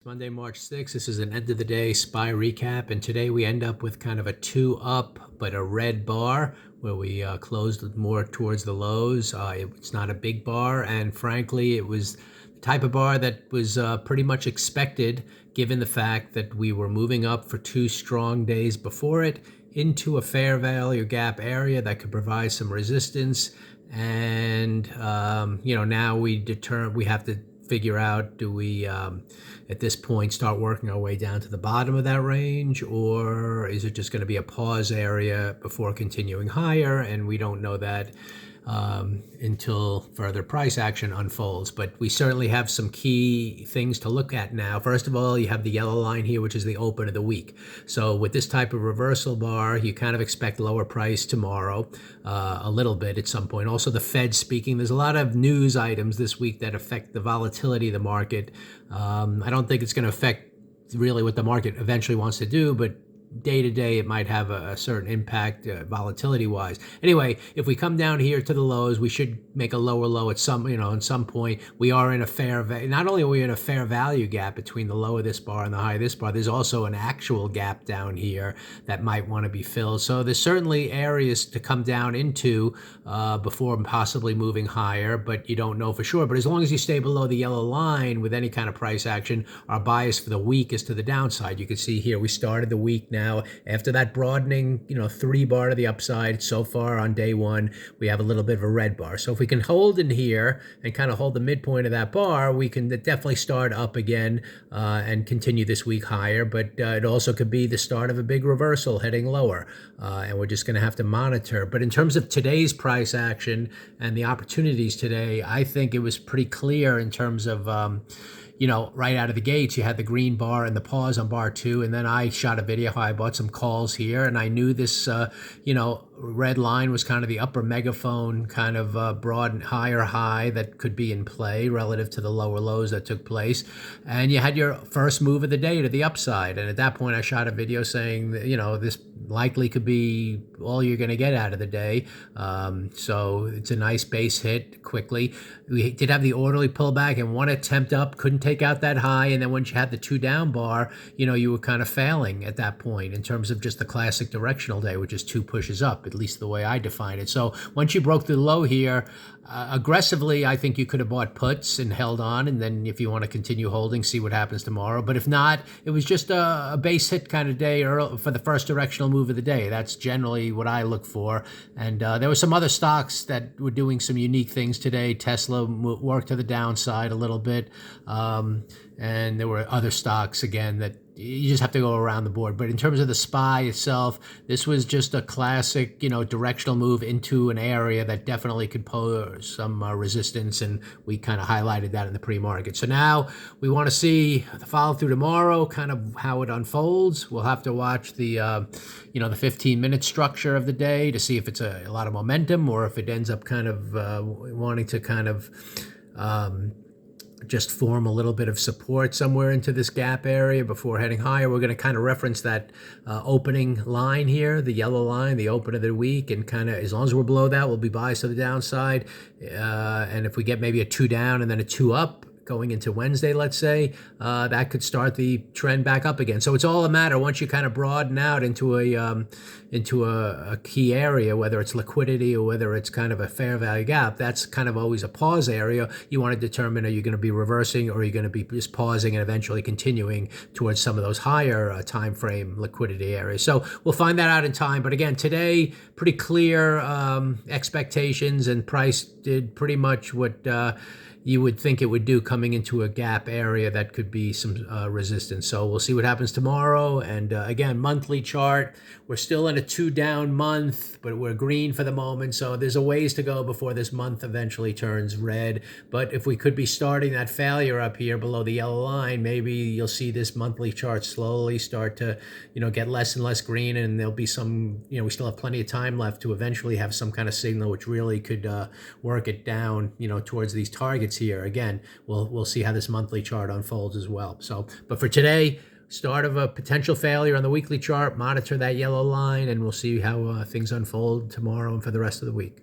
Monday, March 6th. This is an end of the day SPY recap, and today we end up with kind of a two up but a red bar where we closed more towards the lows. It's not a big bar, and frankly, it was the type of bar that was pretty much expected given the fact that we were moving up for two strong days before it into a fair value gap area that could provide some resistance. And now we have to figure out, do we at this point start working our way down to the bottom of that range, or is it just going to be a pause area before continuing higher? And we don't know that until further price action unfolds. But we certainly have some key things to look at now. First of all, you have the yellow line here, which is the open of the week. So with this type of reversal bar, you kind of expect lower price tomorrow, a little bit at some point. Also, the Fed speaking. There's a lot of news items this week that affect the volatility of the market. I don't think it's going to affect really what the market eventually wants to do, but day to day it might have a certain impact volatility wise. Anyway, if we come down here to the lows, we should make a lower low at some point. We are in a not only are we in a fair value gap between the low of this bar and the high of this bar, there's also an actual gap down here that might want to be filled. So there's certainly areas to come down into before possibly moving higher, but you don't know for sure. But as long as you stay below the yellow line with any kind of price action, our bias for the week is to the downside. You can see here we started the week now after that broadening, 3-bar to the upside. So far on day one, we have a little bit of a red bar. So if we can hold in here and kind of hold the midpoint of that bar, we can definitely start up again and continue this week higher. But it also could be the start of a big reversal heading lower, and we're just going to have to monitor. But in terms of today's price action and the opportunities today, I think it was pretty clear in terms of right out of the gates, you had the green bar and the pause on bar 2. And then I shot a video how I bought some calls here. And I knew this, red line was kind of the upper megaphone kind of broad and higher high that could be in play relative to the lower lows that took place. And you had your first move of the day to the upside. And at that point, I shot a video saying that, this likely could be all you're going to get out of the day. So it's a nice base hit quickly. We did have the orderly pullback and one attempt up, couldn't take out that high. And then once you had the 2 down bar, you were kind of failing at that point in terms of just the classic directional day, which is 2 pushes up, at least the way I define it. So once you broke the low here, aggressively, I think you could have bought puts and held on. And then if you want to continue holding, see what happens tomorrow. But if not, it was just a base hit kind of day for the first directional move of the day. That's generally what I look for. And there were some other stocks that were doing some unique things today. Tesla worked to the downside a little bit. And there were other stocks, again, that you just have to go around the board. But in terms of the SPY itself, this was just a classic, directional move into an area that definitely could pose some resistance. And we kind of highlighted that in the pre-market. So now we want to see the follow through tomorrow, kind of how it unfolds. We'll have to watch the, the 15-minute structure of the day to see if it's a lot of momentum or if it ends up kind of wanting to kind of just form a little bit of support somewhere into this gap area before heading higher. We're going to kind of reference that opening line here, the yellow line, the open of the week, and kind of as long as we're below that, we'll be biased to the downside. And if we get maybe a 2 down and then a 2 up going into Wednesday, let's say, that could start the trend back up again. So it's all a matter once you kind of broaden out into a key area, whether it's liquidity or whether it's kind of a fair value gap. That's kind of always a pause area. You want to determine, are you going to be reversing or are you going to be just pausing and eventually continuing towards some of those higher time frame liquidity areas. So we'll find that out in time. But again, today, pretty clear expectations, and price did pretty much what you would think it would do coming into a gap area that could be some resistance. So we'll see what happens tomorrow. And again, monthly chart, we're still in a 2 down month, but we're green for the moment. So there's a ways to go before this month eventually turns red. But if we could be starting that failure up here below the yellow line, maybe you'll see this monthly chart slowly start to, get less and less green. And there'll be some, we still have plenty of time left to eventually have some kind of signal which really could work it down, towards these targets here. Again, we'll see how this monthly chart unfolds as well. So, but for today, start of a potential failure on the weekly chart, monitor that yellow line, and we'll see how things unfold tomorrow and for the rest of the week.